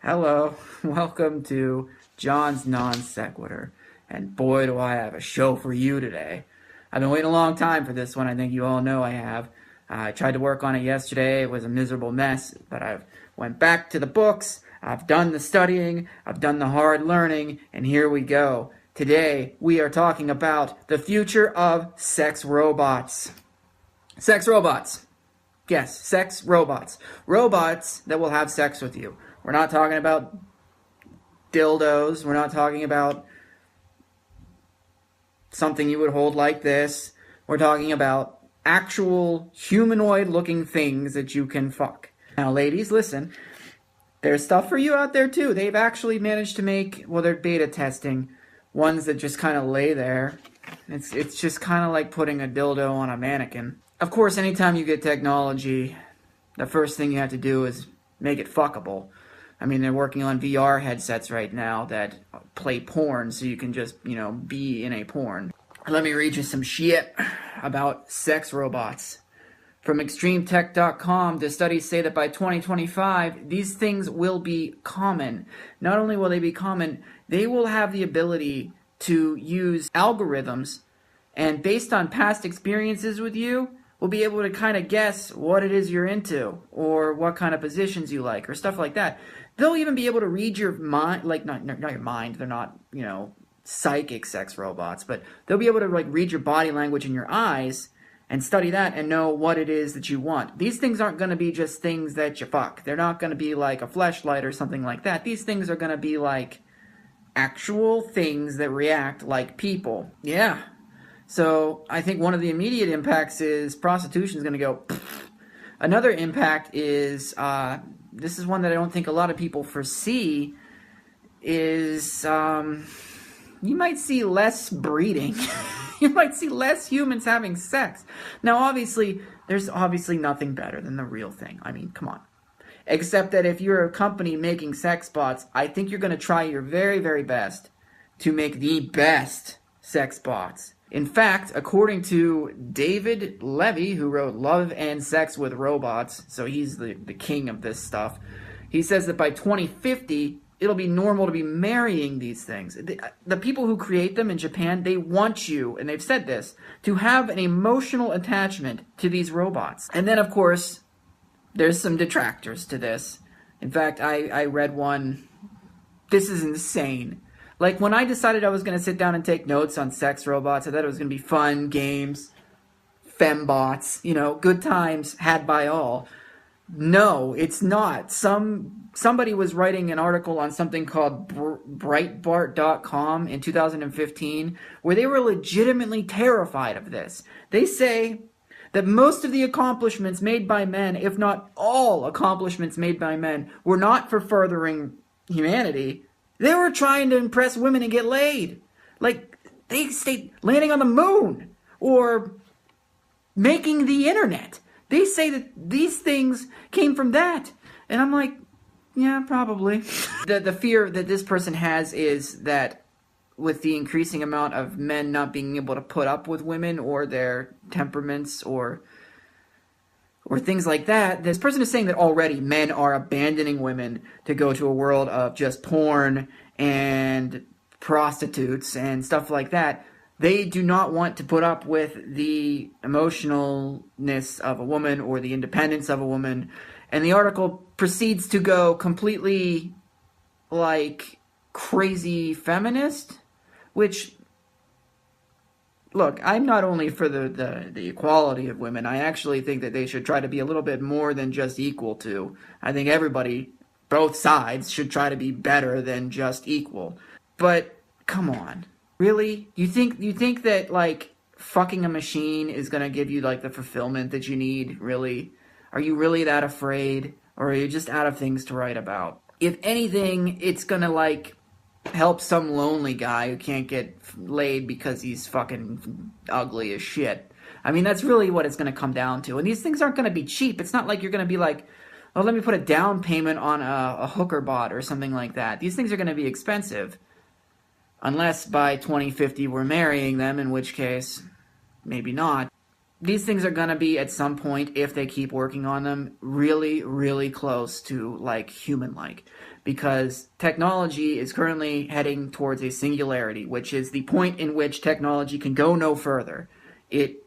Hello, welcome to John's Non Sequitur. And boy, do I have a show for you today. I've been waiting a long time for this one. I think you all know I have. I tried to work on it yesterday. It was a miserable mess, but I've went back to the books. I've done the studying. I've done the hard learning, and here we go. Today, we are talking about the future of sex robots. Sex robots. Yes, sex robots. Robots that will have sex with you. We're not talking about dildos. We're not talking about something you would hold like this. We're talking about actual humanoid-looking things that you can fuck. Now, ladies, listen. There's stuff for you out there, too. They've actually managed to make, well, they're beta testing, ones that just kind of lay there. It's just kind of like putting a dildo on a mannequin. Of course, anytime you get technology, the first thing you have to do is make it fuckable. I mean, they're working on VR headsets right now that play porn, so you can just, be in a porn. Let me read you some shit about sex robots. From ExtremeTech.com, the studies say that by 2025, these things will be common. Not only will they be common, they will have the ability to use algorithms, and based on past experiences with you, we'll be able to kind of guess what it is you're into, or what kind of positions you like, or stuff like that. They'll even be able to read your mind, like, not your mind, they're not, psychic sex robots, but they'll be able to, read your body language and your eyes, and study that and know what it is that you want. These things aren't going to be just things that you fuck. They're not going to be like a fleshlight or something like that. These things are going to be like actual things that react like people. Yeah. So I think one of the immediate impacts is prostitution is going to go. Another impact is, this is one that I don't think a lot of people foresee, is you might see less breeding. You might see less humans having sex. Now, obviously, there's obviously nothing better than the real thing. I mean, come on. Except that if you're a company making sex bots, I think you're going to try your very, very best to make the best sex bots. In fact, according to David Levy, who wrote Love and Sex with Robots, so he's the king of this stuff, he says that by 2050, it'll be normal to be marrying these things. The people who create them in Japan, they want you, and they've said this, to have an emotional attachment to these robots. And then, of course, there's some detractors to this. In fact, I read one. This is insane. Like, when I decided I was going to sit down and take notes on sex robots, I thought it was going to be fun, games, fembots, good times had by all. No, it's not. Somebody was writing an article on something called Breitbart.com in 2015 where they were legitimately terrified of this. They say that most of the accomplishments made by men, if not all accomplishments made by men, were not for furthering humanity. They were trying to impress women and get laid. Like, they say landing on the moon or making the internet. They say that these things came from that. And I'm like, yeah, probably. The fear that this person has is that with the increasing amount of men not being able to put up with women or their temperaments or things like that, this person is saying that already men are abandoning women to go to a world of just porn and prostitutes and stuff like that. They do not want to put up with the emotionalness of a woman or the independence of a woman. And the article proceeds to go completely, crazy feminist, which, look, I'm not only for the equality of women. I actually think that they should try to be a little bit more than just equal to. I think everybody, both sides, should try to be better than just equal. But, come on. Really? You think that, fucking a machine is gonna give you, the fulfillment that you need? Really? Are you really that afraid? Or are you just out of things to write about? If anything, it's gonna, help some lonely guy who can't get laid because he's fucking ugly as shit. I mean, that's really what it's gonna come down to. And these things aren't gonna be cheap. It's not like you're gonna be like, oh, let me put a down payment on a hooker bot or something like that. These things are gonna be expensive. Unless by 2050 we're marrying them, in which case, maybe not. these things are going to be, at some point, if they keep working on them, really, really close to, like, human-like. Because technology is currently heading towards a singularity, which is the point in which technology can go no further. It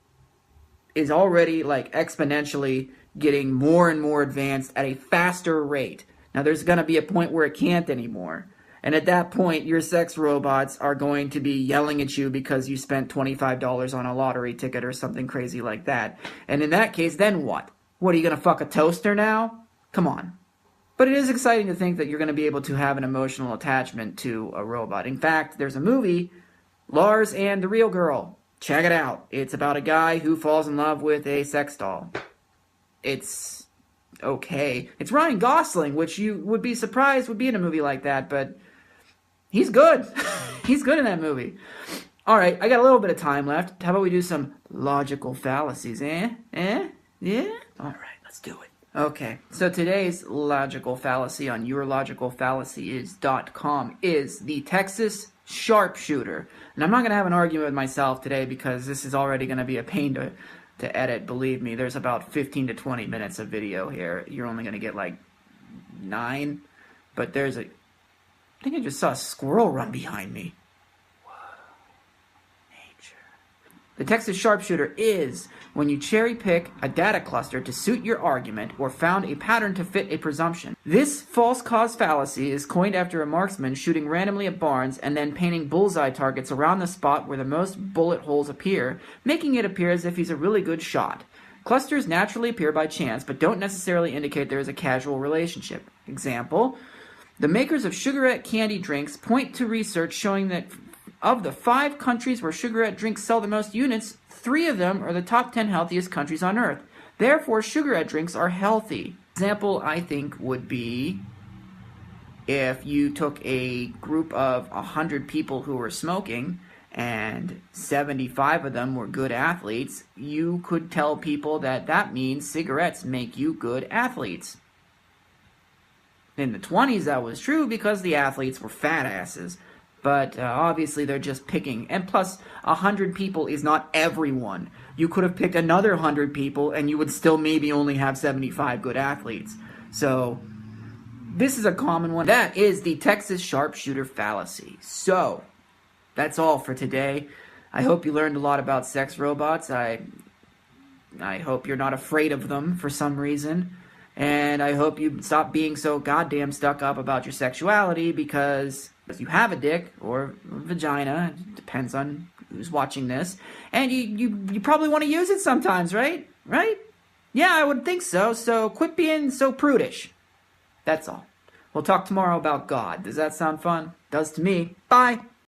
is already, like, exponentially getting more and more advanced at a faster rate. Now, there's going to be a point where it can't anymore. And at that point, your sex robots are going to be yelling at you because you spent $25 on a lottery ticket or something crazy like that. And in that case, then what? What, are you going to fuck a toaster now? Come on. But it is exciting to think that you're going to be able to have an emotional attachment to a robot. In fact, there's a movie, Lars and the Real Girl. Check it out. It's about a guy who falls in love with a sex doll. It's okay. It's Ryan Gosling, which you would be surprised would be in a movie like that, but he's good. He's good in that movie. All right, I got a little bit of time left. How about we do some logical fallacies, eh? Yeah? All right, let's do it. Okay, so today's logical fallacy on yourlogicalfallacies.com is the Texas sharpshooter. And I'm not going to have an argument with myself today because this is already going to be a pain to edit, believe me. There's about 15 to 20 minutes of video here. You're only going to get like 9. But there's I think I just saw a squirrel run behind me. Whoa. Nature. The Texas sharpshooter is when you cherry pick a data cluster to suit your argument or found a pattern to fit a presumption. This false cause fallacy is coined after a marksman shooting randomly at barns and then painting bullseye targets around the spot where the most bullet holes appear, making it appear as if he's a really good shot. Clusters naturally appear by chance, but don't necessarily indicate there is a causal relationship. Example, the makers of Sugarette candy drinks point to research showing that of the 5 countries where Sugarette drinks sell the most units, 3 of them are the top 10 healthiest countries on Earth. Therefore, Sugarette drinks are healthy. Example, I think, would be if you took a group of 100 people who were smoking and 75 of them were good athletes, you could tell people that that means cigarettes make you good athletes. In the 20s, that was true because the athletes were fat asses. But obviously they're just picking. And plus, 100 people is not everyone. You could have picked another 100 people and you would still maybe only have 75 good athletes. So, this is a common one. That is the Texas sharpshooter fallacy. So, that's all for today. I hope you learned a lot about sex robots. I hope you're not afraid of them for some reason. And I hope you stop being so goddamn stuck up about your sexuality because you have a dick or a vagina, it depends on who's watching this, and you probably want to use it sometimes, right? Right? Yeah, I would think so, so quit being so prudish. That's all. We'll talk tomorrow about God. Does that sound fun? Does to me. Bye!